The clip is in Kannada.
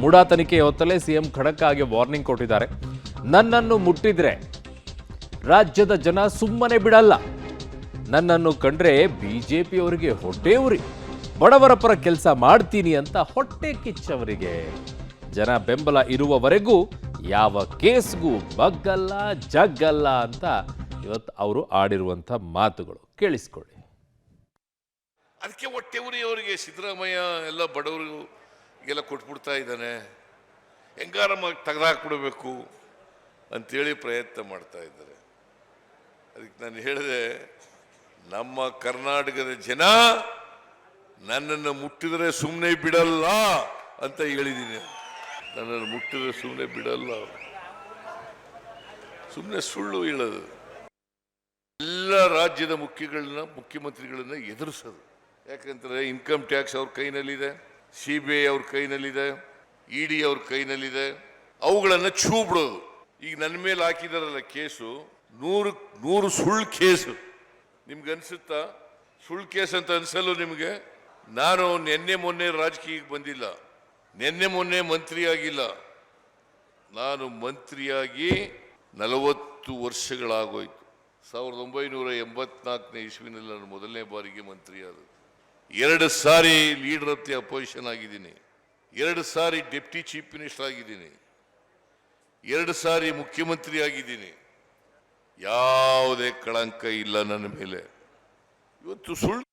ಮುಡಾ ತನಿಖೆ ಹೊತ್ತಲೇ ಸಿಎಂ ಖಡಕ್ ಆಗಿ ವಾರ್ನಿಂಗ್ ಕೊಟ್ಟಿದ್ದಾರೆ. ನನ್ನನ್ನು ಮುಟ್ಟಿದ್ರೆ ರಾಜ್ಯದ ಜನ ಸುಮ್ಮನೆ ಬಿಡಲ್ಲ. ನನ್ನನ್ನು ಕಂಡ್ರೆ ಬಿಜೆಪಿಯವರಿಗೆ ಹೊಟ್ಟೆ ಉರಿ. ಬಡವರ ಪರ ಕೆಲಸ ಮಾಡ್ತೀನಿ ಅಂತ ಹೊಟ್ಟೆ ಕಿಚ್ಚವರಿಗೆ. ಜನ ಬೆಂಬಲ ಇರುವವರೆಗೂ ಯಾವ ಕೇಸ್ಗೂ ಬಗ್ಗಲ್ಲ ಜಗ್ಗಲ್ಲ ಅಂತ ಇವತ್ತು ಅವರು ಆಡಿರುವಂಥ ಮಾತುಗಳು ಕೇಳಿಸ್ಕೊಳ್ಳಿ. ಅದಕ್ಕೆ ಹೊಟ್ಟೆ ಉರಿ ಅವರಿಗೆ. ಸಿದ್ದರಾಮಯ್ಯ ಎಲ್ಲ ಬಡವರು ಎಲ್ಲ ಕೊಟ್ಬಿಡ್ತಾ ಇದ್ದಾನೆ, ಹೆಂಗಾರ ತೆಗೆದಾಕ್ಬಿಡಬೇಕು ಅಂತೇಳಿ ಪ್ರಯತ್ನ ಮಾಡ್ತಾ ಇದ್ದಾರೆ. ಅದಕ್ಕೆ ನಾನು ಹೇಳಿದೆ, ನಮ್ಮ ಕರ್ನಾಟಕದ ಜನ ನನ್ನನ್ನು ಮುಟ್ಟಿದರೆ ಸುಮ್ಮನೆ ಬಿಡಲ್ಲ ಅಂತ ಹೇಳಿದ್ದೀನಿ. ನನ್ನನ್ನು ಮುಟ್ಟಿದರೆ ಸುಮ್ಮನೆ ಬಿಡಲ್ಲ, ಸುಮ್ಮನೆ ಸುಳ್ಳು ಹೇಳೋದು. ಎಲ್ಲ ರಾಜ್ಯದ ಮುಖ್ಯಮಂತ್ರಿಗಳನ್ನ ಎದುರಿಸೋದು. ಯಾಕಂದ್ರೆ ಇನ್ಕಮ್ ಟ್ಯಾಕ್ಸ್ ಅವ್ರ ಕೈನಲ್ಲಿದೆ, CBI ಅವ್ರ ಕೈನಲ್ಲಿದೆ, ED ಅವ್ರ ಕೈನಲ್ಲಿದೆ. ಅವುಗಳನ್ನ ಛೂ ಬಿಡೋದು. ಈಗ ನನ್ನ ಮೇಲೆ ಹಾಕಿದಾರಲ್ಲ ಕೇಸು, 100 ಸುಳ್ಳು ಕೇಸು. ನಿಮ್ಗೆ ಅನ್ಸುತ್ತಾ ಸುಳ್ಳು ಕೇಸ್ ಅಂತ ಅನ್ಸಲ್ಲ ನಿಮಗೆ? ನಾನು ನಿನ್ನೆ ಮೊನ್ನೆ ರಾಜಕೀಯಕ್ಕೆ ಬಂದಿಲ್ಲ, ನಿನ್ನೆ ಮೊನ್ನೆ ಮಂತ್ರಿ ಆಗಿಲ್ಲ. ನಾನು ಮಂತ್ರಿಯಾಗಿ 40 ವರ್ಷಗಳಾಗೋಯ್ತು. 1984ನೇ ಇಸ್ವಿನಲ್ಲಿ ನಾನು ಮೊದಲನೇ ಬಾರಿಗೆ ಮಂತ್ರಿ ಆದ. 2 ಸಾರಿ ಲೀಡರ್ ಆಫ್ ದಿ ಅಪೋಸಿಷನ್ ಆಗಿದ್ದೀನಿ, 2 ಸಾರಿ ಡೆಪ್ಟಿ ಚೀಫ್ ಮಿನಿಸ್ಟರ್ ಆಗಿದ್ದೀನಿ, 2 ಸಾರಿ ಮುಖ್ಯಮಂತ್ರಿ ಆಗಿದ್ದೀನಿ. ಯಾವುದೇ ಕಳಂಕ ಇಲ್ಲ ನನ್ನ ಮೇಲೆ. ಇವತ್ತು ಸುಳ್ಳು